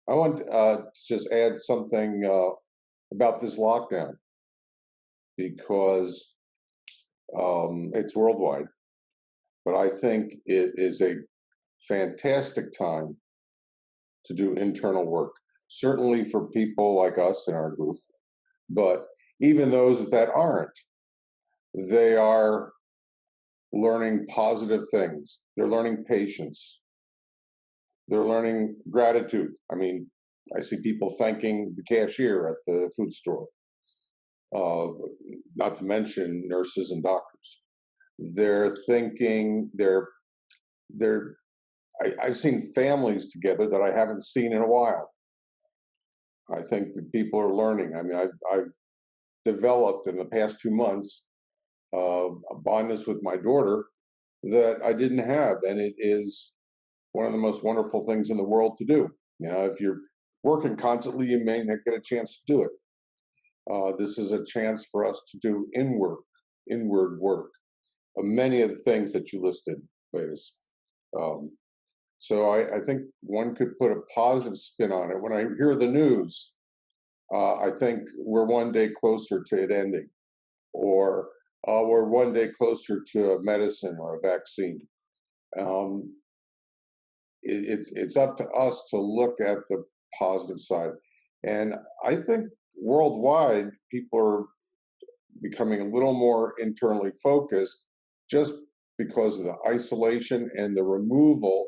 I want to just add something about this lockdown because it's worldwide, but I think it is a fantastic time to do internal work. Certainly for people like us in our group, but even those that aren't, they are learning positive things. They're learning patience. They're learning gratitude. I mean, I see people thanking the cashier at the food store, uh, not to mention nurses and doctors. They're thinking, they're I've seen families together that I haven't seen in a while. I think that people are learning. I mean, I've developed in the past 2 months a bondness with my daughter that I didn't have, and it is one of the most wonderful things in the world to do. You know, if you're working constantly, you may not get a chance to do it. This is a chance for us to do inward work. Many of the things that you listed, Ladies. Um, so I think one could put a positive spin on it. When I hear the news, I think we're one day closer to it ending, or we're one day closer to a medicine or a vaccine. Um, it's up to us to look at the positive side, and I think worldwide people are becoming a little more internally focused, just because of the isolation and the removal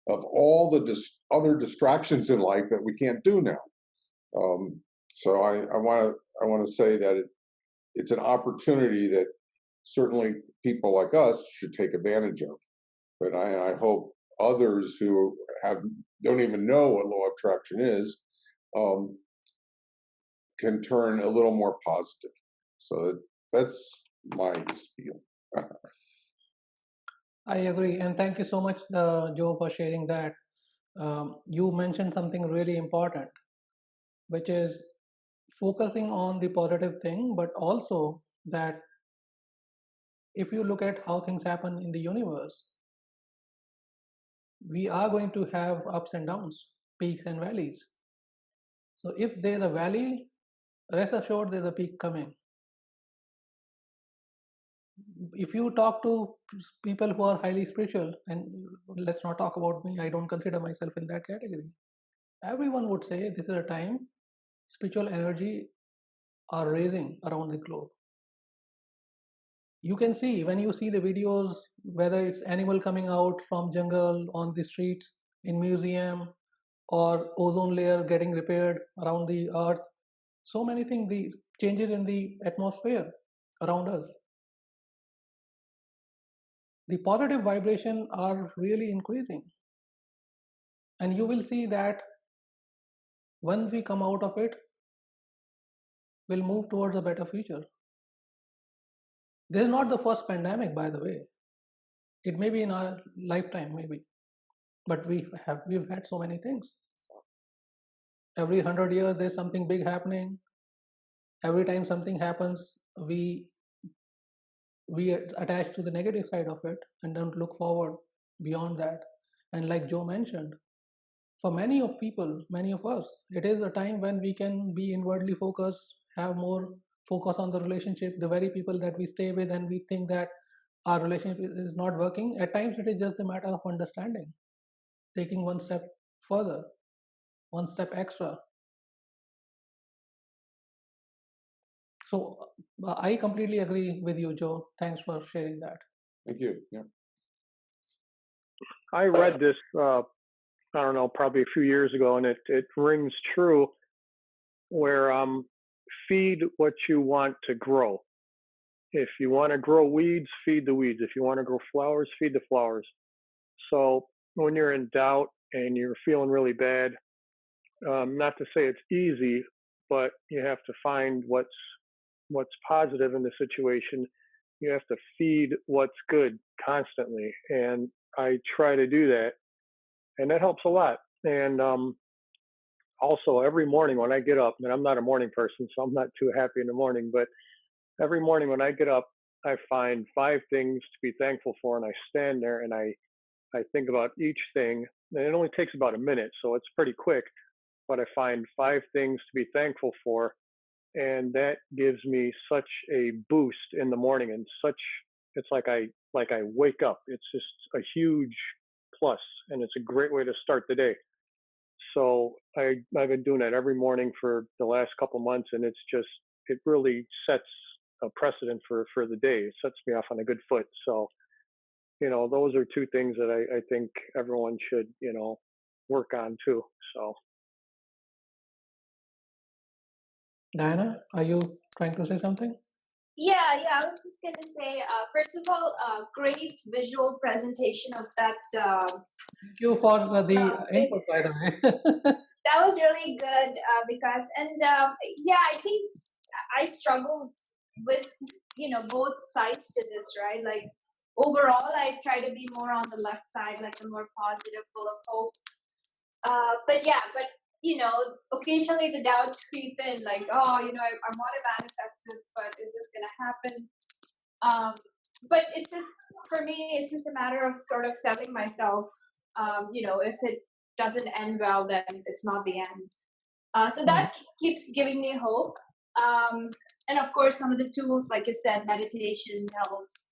of all the other distractions in life that we can't do now. So I want to say that it's an opportunity that certainly people like us should take advantage of. But I hope others who have don't even know what law of attraction is um, can turn a little more positive. So that's my spiel. I agree, and thank you so much, Joe, for sharing that. You mentioned something really important, which is focusing on the positive thing, but also that if you look at how things happen in the universe, we are going to have ups and downs, peaks and valleys. So if there's a valley, rest assured there's a peak coming. If you talk to people who are highly spiritual, and let's not talk about me, I don't consider myself in that category. Everyone would say this is a time spiritual energy are raising around the globe. You can see when you see the videos, whether it's animal coming out from jungle on the streets, in museum, or ozone layer getting repaired around the earth. So many things, the changes in the atmosphere around us. The positive vibration are really increasing. And you will see that when we come out of it, we'll move towards a better future. This is not the first pandemic, by the way. It may be in our lifetime, maybe, but we've had so many things. Every 100 years, there's something big happening. Every time something happens, we attach to the negative side of it and don't look forward beyond that. And like Joe mentioned, for many of people, many of us, it is a time when we can be inwardly focused, have more focus on the relationship, the very people that we stay with, and we think that our relationship is not working. At times, it is just a matter of understanding, taking one step further, one step extra. So I completely agree with you, Joe. Thanks for sharing that. Thank you. Yeah. I read this, I don't know, probably a few years ago, and it rings true where feed what you want to grow. If you want to grow weeds, feed the weeds. If you want to grow flowers, feed the flowers. So when you're in doubt and you're feeling really bad, not to say it's easy, but you have to find what's positive in the situation. You have to feed what's good constantly, and I try to do that, and that helps a lot. And also every morning when I get up, and I'm not a morning person, so I'm not too happy in the morning, but every morning when I get up, I find 5 things to be thankful for, and I stand there and I think about each thing. And it only takes about a minute, so it's pretty quick. but I find 5 things to be thankful for, and that gives me such a boost in the morning, and such it's like I wake up. It's just a huge plus, and it's a great way to start the day. So I've been doing that every morning for the last couple months, and it really sets a precedent for the day. It sets me off on a good foot. So those are 2 things that I think everyone should work on too. So Diana, are you trying to say something? Yeah, I was just going to say, first of all, great visual presentation of that. Thank you for the input, by the way. That was really good, because, and yeah, I think I struggle with, both sides to this, right? Like, overall, I try to be more on the left side, like the more positive, full of hope. But occasionally the doubts creep in, like, oh, I want to manifest this, but is this going to happen? But it's just, for me, it's just a matter of sort of telling myself, if it doesn't end well, then it's not the end. So that keeps giving me hope. And of course, some of the tools, like you said, meditation helps.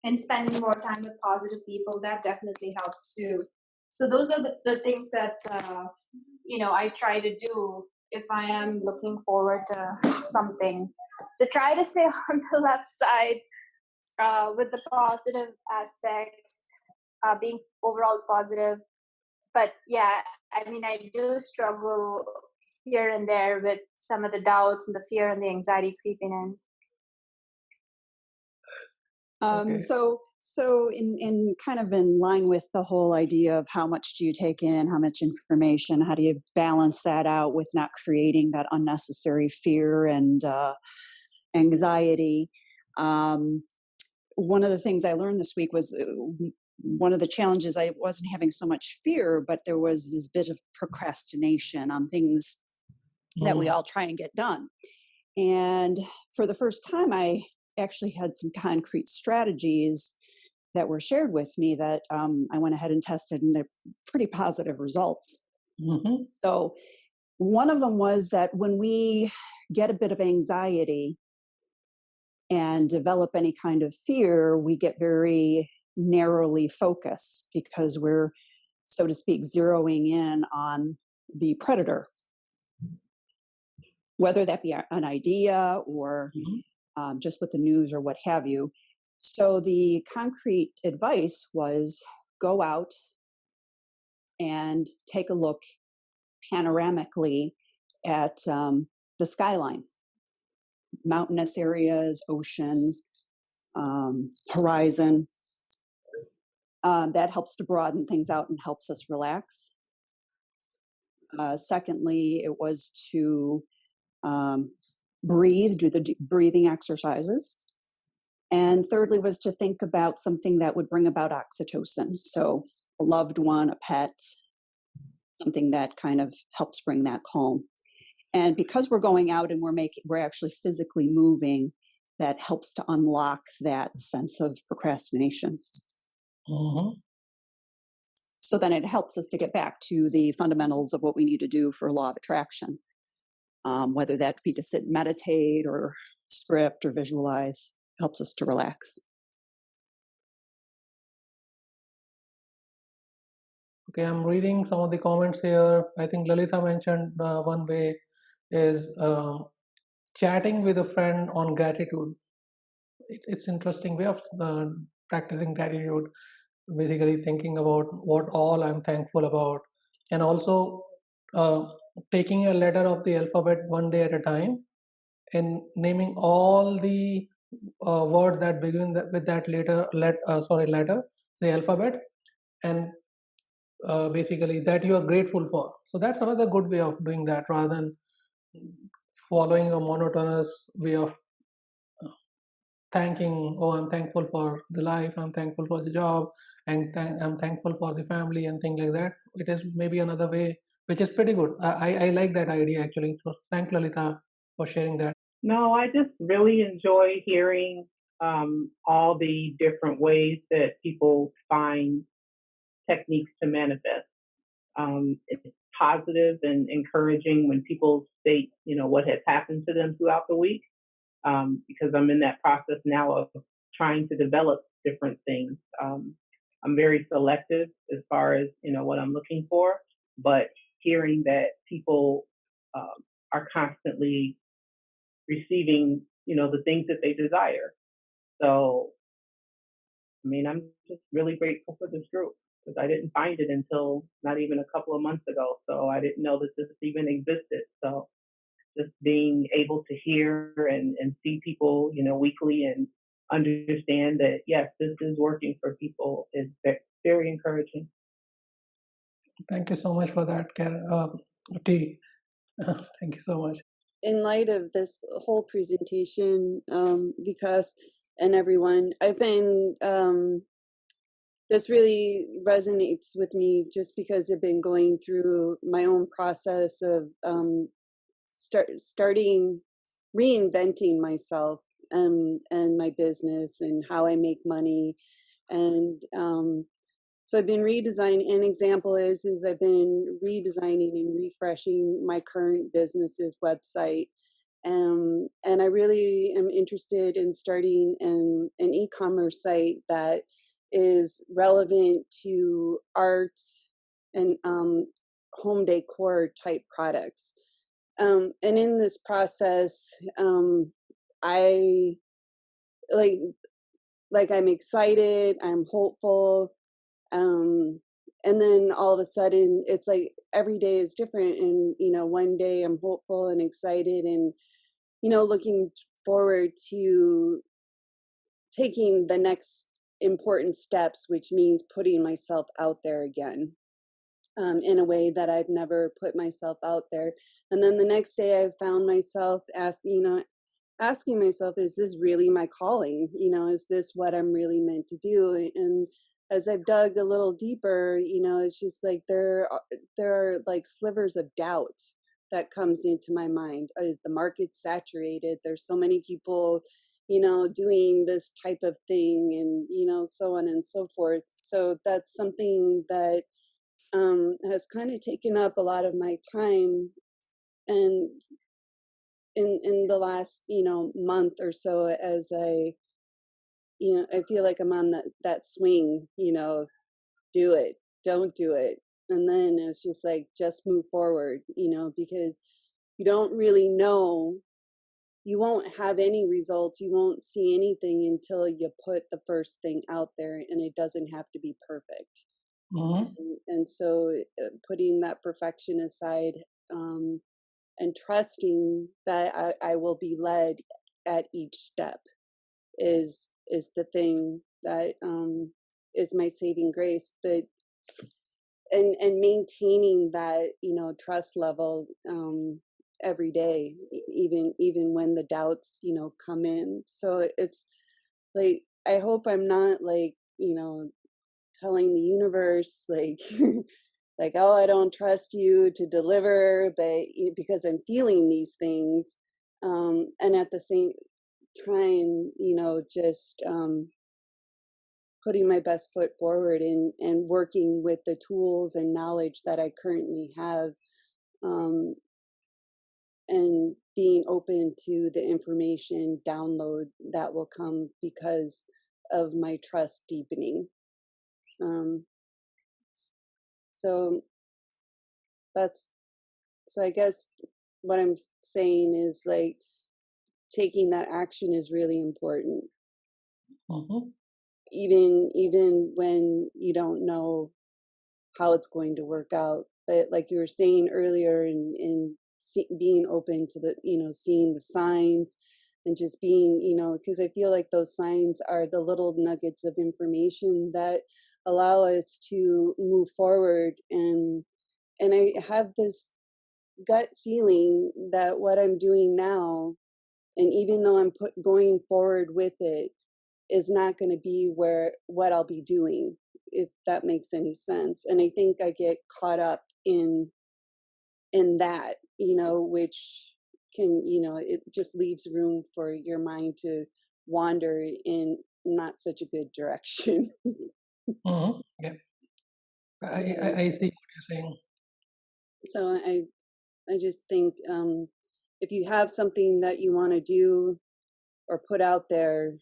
And spending more time with positive people, that definitely helps too. So those are the things that, I try to do if I am looking forward to something. So try to stay on the left side, with the positive aspects, being overall positive. But yeah, I mean, I do struggle here and there with some of the doubts and the fear and the anxiety creeping in. Okay. So in kind of in line with the whole idea of how much do you take in, how much information, how do you balance that out with not creating that unnecessary fear and anxiety? One of the things I learned this week was one of the challenges. I wasn't having so much fear, but there was this bit of procrastination on things that we all try and get done. And for the first time, I actually had some concrete strategies that were shared with me that I went ahead and tested, and they're pretty positive results. Mm-hmm. So one of them was that when we get a bit of anxiety and develop any kind of fear, we get very narrowly focused because we're, so to speak, zeroing in on the predator, whether that be an idea or just with the news or what have you. So the concrete advice was go out and take a look panoramically at the skyline, mountainous areas, ocean, horizon. That helps to broaden things out and helps us relax. Secondly, it was to breathe, do the breathing exercises. And thirdly was to think about something that would bring about oxytocin. So a loved one, a pet, something that kind of helps bring that calm. And because we're going out and we're actually physically moving, that helps to unlock that sense of procrastination. Mm-hmm. So then it helps us to get back to the fundamentals of what we need to do for law of attraction, whether that be to sit and meditate or script or visualize, helps us to relax. Okay, I'm reading some of the comments here. I think Lalita mentioned one way is chatting with a friend on gratitude. It's interesting way of practicing gratitude, basically thinking about what all I'm thankful about, and also taking a letter of the alphabet one day at a time and naming all the words that begin with that letter, the alphabet, and basically that you are grateful for. So that's another good way of doing that, rather than following a monotonous way of thanking. Oh, I'm thankful for the life, I'm thankful for the job, and I'm thankful for the family and things like that. It is maybe another way, which is pretty good. I like that idea actually. So thank Lalita for sharing that. No, I just really enjoy hearing all the different ways that people find techniques to manifest. It's positive and encouraging when people state, what has happened to them throughout the week, because I'm in that process now of trying to develop different things. I'm very selective as far as, what I'm looking for, but hearing that people are constantly receiving, the things that they desire. So, I mean, I'm just really grateful for this group because I didn't find it until not even a couple of months ago. So I didn't know that this even existed. So just being able to hear and see people, weekly and understand that, yes, this is working for people is very encouraging. Thank you so much for that, T. Thank you so much. In light of this whole presentation, because and everyone, I've been this really resonates with me just because I've been going through my own process of starting reinventing myself and my business and how I make money. And so I've been redesigning. An example is I've been redesigning and refreshing my current business's website. And I really am interested in starting an e-commerce site that is relevant to art and home decor type products. And in this process, I like I'm excited, I'm hopeful, and then all of a sudden it's like every day is different. And one day I'm hopeful and excited and looking forward to taking the next important steps, which means putting myself out there again, in a way that I've never put myself out there. And then the next day I found myself asking myself, is this really my calling? Is this what I'm really meant to do? And as I've dug a little deeper, it's just like there are like slivers of doubt that comes into my mind. The market's saturated. There's so many people, doing this type of thing, and so on and so forth. So that's something that has kind of taken up a lot of my time. And in the last month or so, as I feel like I'm on that swing, do it, don't do it, and then it's just like just move forward, because you don't really know, you won't have any results, you won't see anything until you put the first thing out there, and it doesn't have to be perfect. Mhm. And so putting that perfection aside, and trusting that I will be led at each step is the thing that is my saving grace. But and maintaining that trust level every day, even when the doubts come in. So it's like I hope I'm not like telling the universe like like, oh, I don't trust you to deliver, but because I'm feeling these things, and at the same time, just putting my best foot forward and working with the tools and knowledge that I currently have, um, and being open to the information download that will come because of my trust deepening. So that's so I guess what I'm saying is like taking that action is really important, Mhm. even when you don't know how it's going to work out. But like you were saying earlier, being open to the seeing the signs and just being because I feel like those signs are the little nuggets of information that allow us to move forward. And I have this gut feeling that what I'm doing now, and even though I'm going forward with it, is not going to be what I'll be doing, if that makes any sense. And I think I get caught up in that, which can, it just leaves room for your mind to wander in not such a good direction. Mhm. Yeah, I So see what you're saying. So I just think if you have something that you want to do or put out there,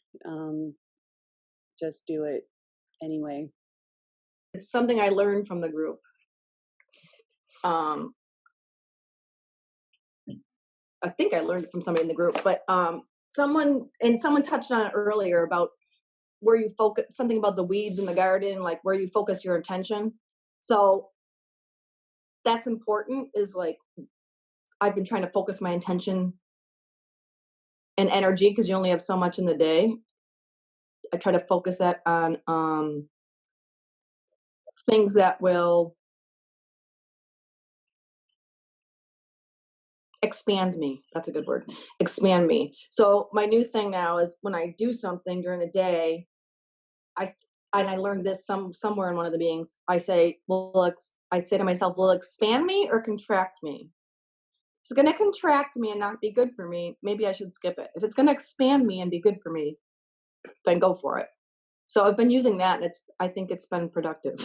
just do it anyway. It's something I learned from the group. I think I learned it from somebody in the group, but someone touched on it earlier about where you focus, something about the weeds in the garden, like where you focus your attention. So that's important, is like, I've been trying to focus my attention and energy, because you only have so much in the day. I try to focus that on things that will expand me. That's a good word. Expand me. So my new thing now is when I do something during the day, I learned this somewhere in one of the meetings. I say, I say to myself, will it expand me or contract me? If it's going to contract me and not be good for me, maybe I should skip it. If it's going to expand me and be good for me, then go for it. So I've been using that, and I think it's been productive.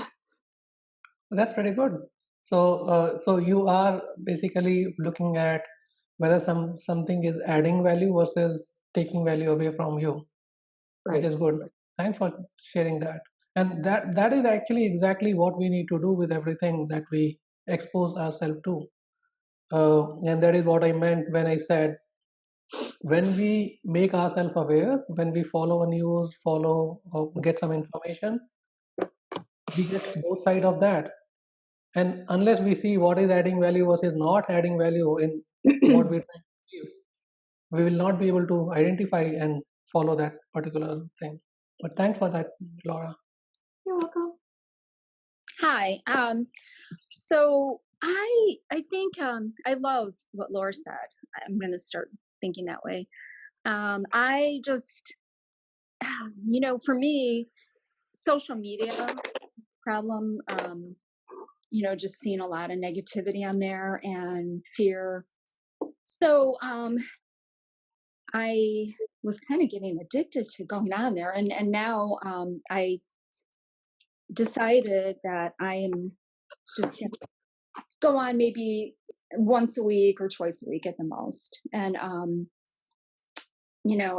That's pretty good. So you are basically looking at whether something is adding value versus taking value away from you, Right. which is good. Thanks for sharing that. And that is actually exactly what we need to do with everything that we expose ourselves to. And that is what I meant when I said, when we make ourselves aware, when we follow a news, get some information, we get both sides of that. And unless we see what is adding value versus not adding value in what we're trying to achieve, we will not be able to identify and follow that particular thing. But thanks for that, Laura. You're welcome. Hi. So I think I love what Laura said. I'm going to start thinking that way. I just, for me, social media problem, just seeing a lot of negativity on there and fear. So I was kind of getting addicted to going on there, and now I decided that I am just going to go on maybe once a week or twice a week at the most. And,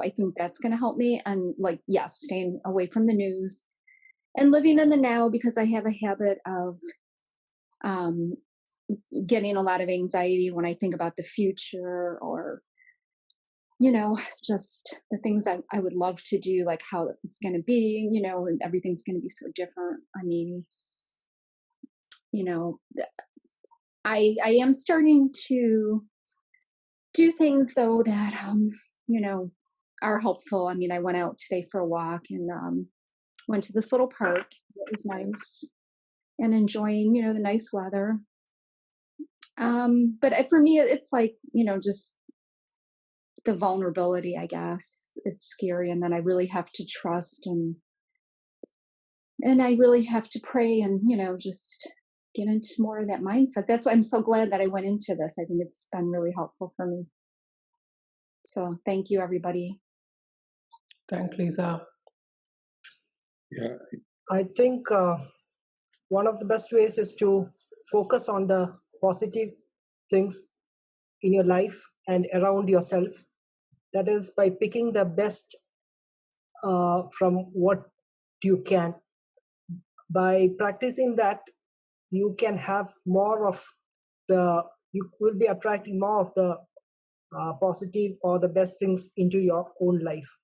I think that's going to help me. And yes, staying away from the news and living in the now, because I have a habit of getting a lot of anxiety when I think about the future, or, just the things I would love to do, like how it's going to be, and everything's going to be so different. I mean, I am starting to do things though that are helpful. I mean, I went out today for a walk and went to this little park. It was nice and enjoying the nice weather. But for me, it's like just the vulnerability, I guess. It's scary, and then I really have to trust and I really have to pray and just get into more of that mindset. That's why I'm so glad that I went into this. I think it's been really helpful for me. So thank you, everybody. Thanks, Lisa. Yeah. I think one of the best ways is to focus on the positive things in your life and around yourself. That is by picking the best from what you can. By practicing that, you can have more of you will be attracting more of the positive or the best things into your own life.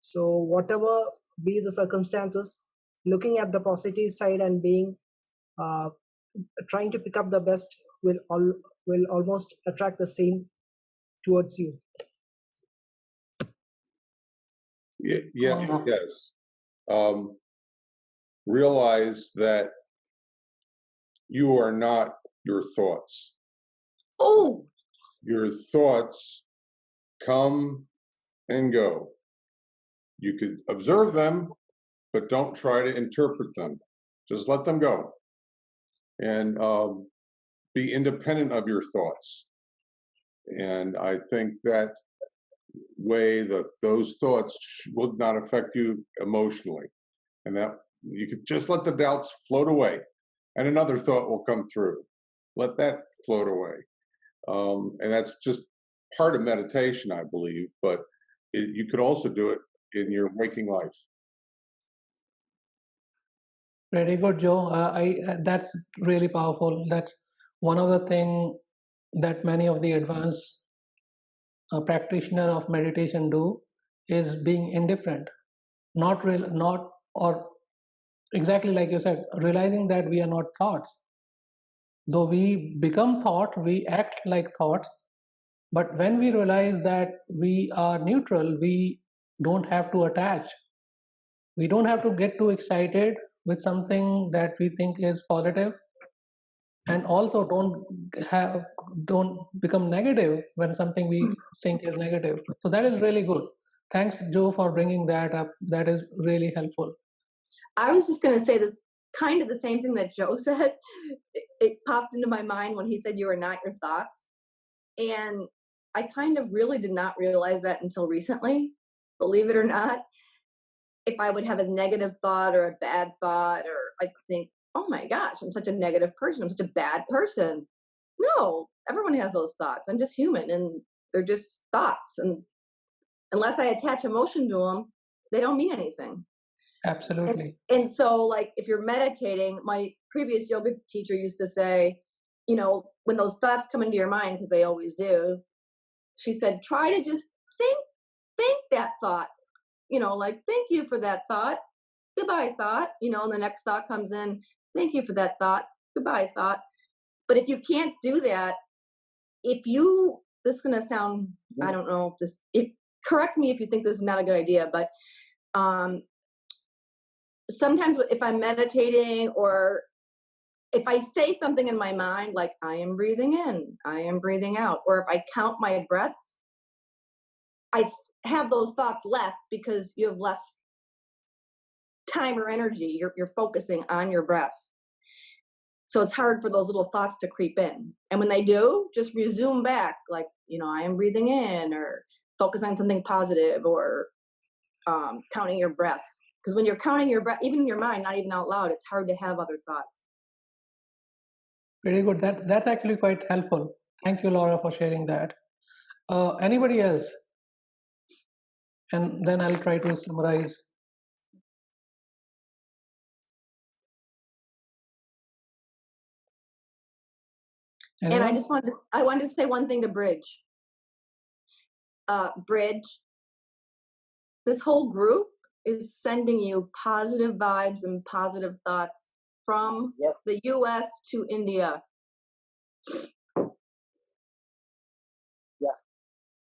So whatever be the circumstances, looking at the positive side and being trying to pick up the best will almost attract the same towards you. Yes. Realize that you are not your thoughts. Oh, your thoughts come and go. You could observe them, but don't try to interpret them. Just let them go. And be independent of your thoughts. And I think that way those thoughts would not affect you emotionally. And that you could just let the doubts float away. And another thought will come through. let that float away. And that's just part of meditation, I believe, but you could also do it in your waking life. Very good, Joe. That's really powerful. That's one of the thing that many of the advanced practitioner of meditation do is being indifferent, not or exactly like you said, realizing that we are not thoughts. Though we become thought, we act like thoughts. But when we realize that we are neutral, we don't have to attach. We don't have to get too excited with something that we think is positive, and also don't become negative when something we think is negative. So that is really good. Thanks, Joe, for bringing that up. That is really helpful. I was just going to say this kind of the same thing that Joe said. It popped into my mind when he said you are not your thoughts. And I kind of really did not realize that until recently, believe it or not. If I would have a negative thought or a bad thought, or I'd think, oh my gosh, I'm such a negative person. I'm such a bad person. No, everyone has those thoughts. I'm just human, and they're just thoughts. And unless I attach emotion to them, they don't mean anything. Absolutely. And so, like, if you're meditating, my previous yoga teacher used to say, when those thoughts come into your mind, because they always do, she said, try to just think that thought, like, thank you for that thought. Goodbye, thought. And the next thought comes in, thank you for that thought. Goodbye, thought. But if you can't do that, this is going to sound, I don't know, correct me if you think this is not a good idea, but sometimes if I'm meditating, or if I say something in my mind, like I am breathing in, I am breathing out, or if I count my breaths, I have those thoughts less because you have less time or energy. You're focusing on your breath. So it's hard for those little thoughts to creep in. And when they do, just resume back, like, I am breathing in, or focus on something positive, or counting your breaths. Because when you're counting your breath, even in your mind, not even out loud, it's hard to have other thoughts. Very good. That's actually quite helpful. Thank you, Laura, for sharing that. Anybody else? And then I'll try to summarize. Anyone? And I wanted to say one thing to Bridge. Bridge, this whole group is sending you positive vibes and positive thoughts from the US to India. Yeah.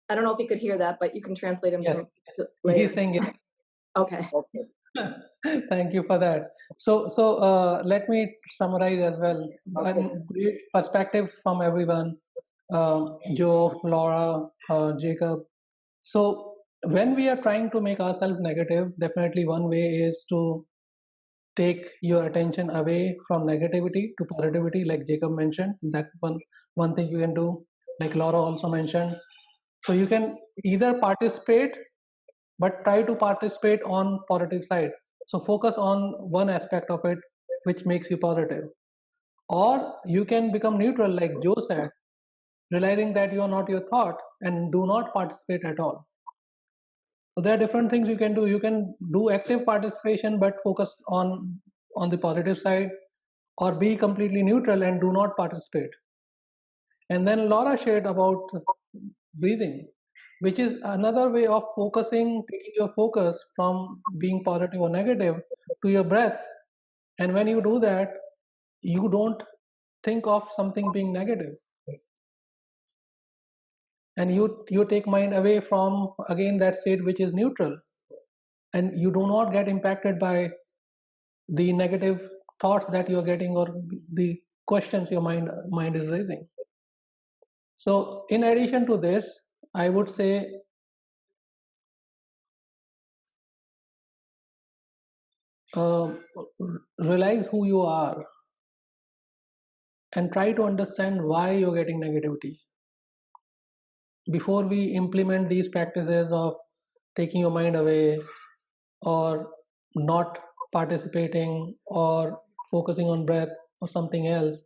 I don't know if you could hear that, but you can translate him. Yes. Later. He's saying yes. Okay. Thank you for that. So let me summarize as well. One great perspective from everyone, Joe, Laura, Jacob. So when we are trying to make ourselves negative, definitely one way is to take your attention away from negativity to positivity, like Jacob mentioned. That one thing you can do, like Laura also mentioned. So you can either participate, but try to participate on positive side. So focus on one aspect of it which makes you positive. Or you can become neutral, like Joe said, realizing that you are not your thought and do not participate at all. So there are different things you can do. You can do active participation but focus on the positive side, or be completely neutral and do not participate. And then Laura shared about breathing, which is another way of focusing, taking your focus from being positive or negative to your breath. And when you do that, you don't think of something being negative. And you take mind away from, again, that state which is neutral. And you do not get impacted by the negative thoughts that you're getting, or the questions your mind is raising. So in addition to this, I would say realize who you are and try to understand why you're getting negativity. Before we implement these practices of taking your mind away, or not participating, or focusing on breath or something else,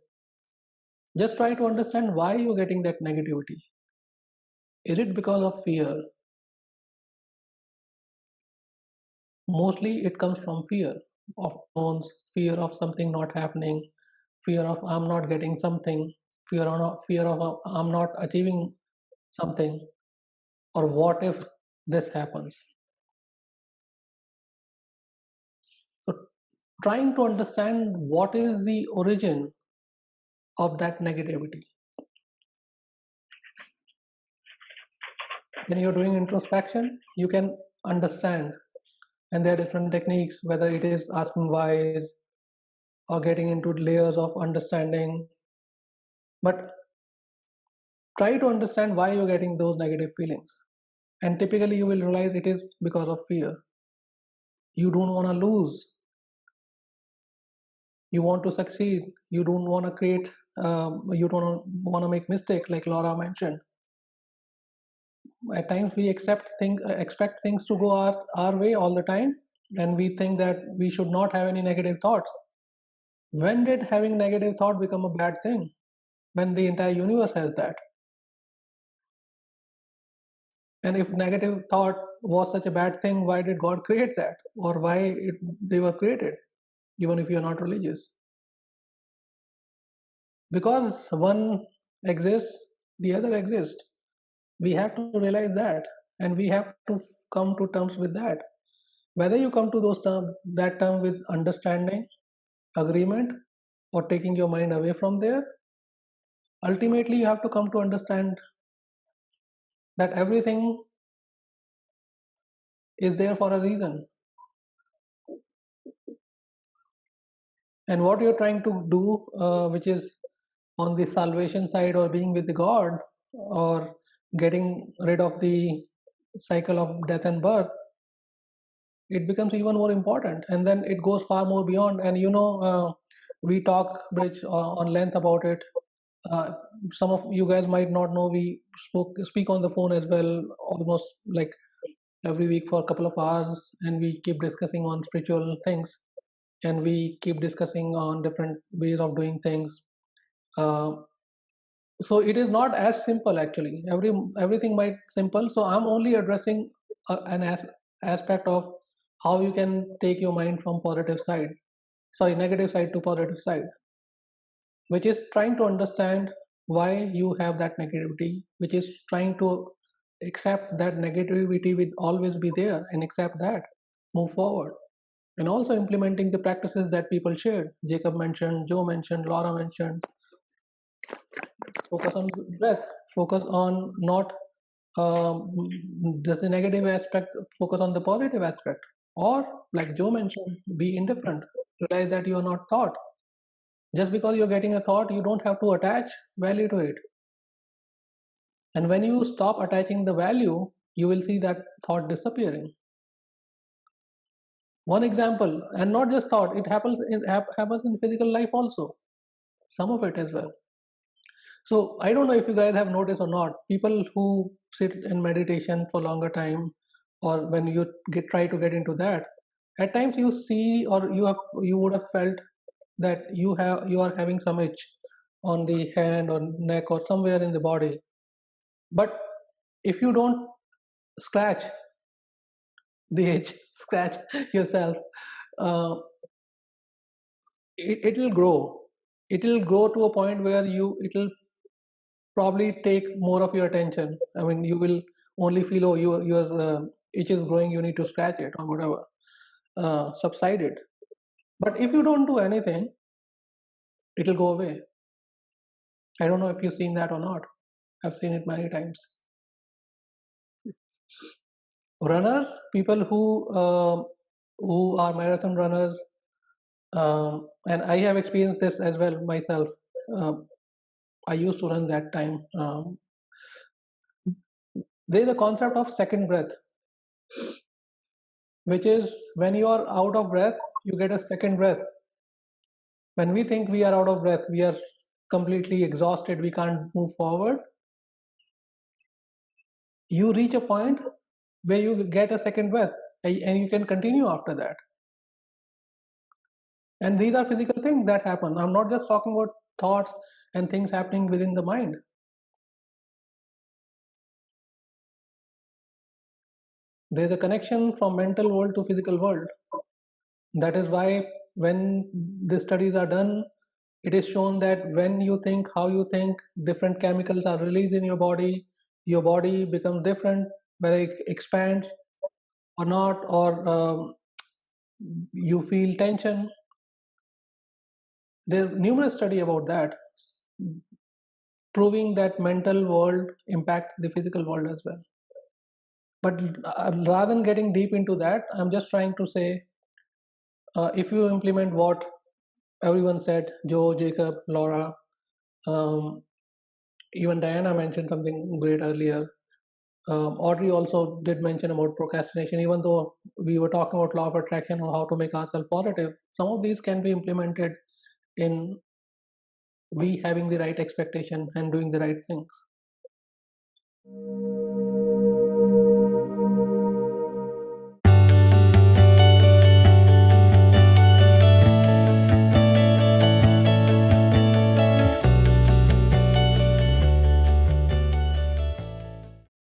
Just try to understand why you're getting that negativity. Is it because of fear? Mostly it comes from fear of unknowns, fear of something not happening, fear of I'm not getting something, fear of I'm not achieving something, or what if this happens. So trying to understand what is the origin of that negativity. When you're doing introspection, you can understand, and there are different techniques, whether it is asking whys or getting into layers of understanding. But try to understand why you're getting those negative feelings. And typically you will realize it is because of fear. You don't want to lose. You want to succeed. You don't want to create, you don't want to make mistake, like Laura mentioned. At times we expect things to go our way all the time, and we think that we should not have any negative thoughts. When did having negative thought become a bad thing? When the entire universe has that. And if negative thought was such a bad thing, why did God create that? Or why they were created, even if you're not religious? Because one exists, the other exists. We have to realize that, and we have to come to terms with that. Whether you come to that term with understanding, agreement, or taking your mind away from there, ultimately you have to come to understand that everything is there for a reason. And what you're trying to do, which is on the salvation side, or being with God, or getting rid of the cycle of death and birth, it becomes even more important, and then it goes far more beyond. And we talk, Bridge, on length about it. Some of you guys might not know, we speak on the phone as well, almost like every week for a couple of hours, and we keep discussing on spiritual things, and we keep discussing on different ways of doing things. So it is not as simple, actually. Everything might simple. So I'm only addressing an aspect of how you can take your mind from negative side to positive side, which is trying to understand why you have that negativity, which is trying to accept that negativity will always be there, and accept that, move forward. And also implementing the practices that people shared. Jacob mentioned, Joe mentioned, Laura mentioned. Focus on breath, focus on not just the negative aspect, focus on the positive aspect. Or, like Joe mentioned, be indifferent. Realize that you are not thought. Just because you're getting a thought, you don't have to attach value to it. And when you stop attaching the value, you will see that thought disappearing. One example, and not just thought, it happens in physical life also, some of it as well. So I don't know if you guys have noticed or not, people who sit in meditation for longer time, or when you try to get into that, at times you see, or you would have felt that you are having some itch on the hand or neck or somewhere in the body. But if you don't scratch the itch, scratch yourself, uh, it will grow. It will grow to a point where it will probably take more of your attention. I mean, you will only feel, oh, your itch is growing, you need to scratch it or whatever, subside it. But if you don't do anything, it will go away. I don't know if you've seen that or not. I've seen it many times. Runners, people who are marathon runners, and I have experienced this as well myself. I used to run that time. There is a concept of second breath, which is when you are out of breath, you get a second breath. When we think we are out of breath, we are completely exhausted, we can't move forward. You reach a point where you get a second breath, and you can continue after that. And these are physical things that happen. I'm not just talking about thoughts and things happening within the mind. There's a connection from mental world to physical world. That is why when the studies are done, it is shown that when you think how you think, different chemicals are released in your body becomes different, whether it expands or not, or you feel tension. There are numerous studies about that, proving that mental world impacts the physical world as well. But rather than getting deep into that, I'm just trying to say, if you implement what everyone said, Joe, Jacob, Laura, even Diana mentioned something great earlier. Audrey also did mention about procrastination. Even though we were talking about law of attraction or how to make ourselves positive, some of these can be implemented in we having the right expectation and doing the right things.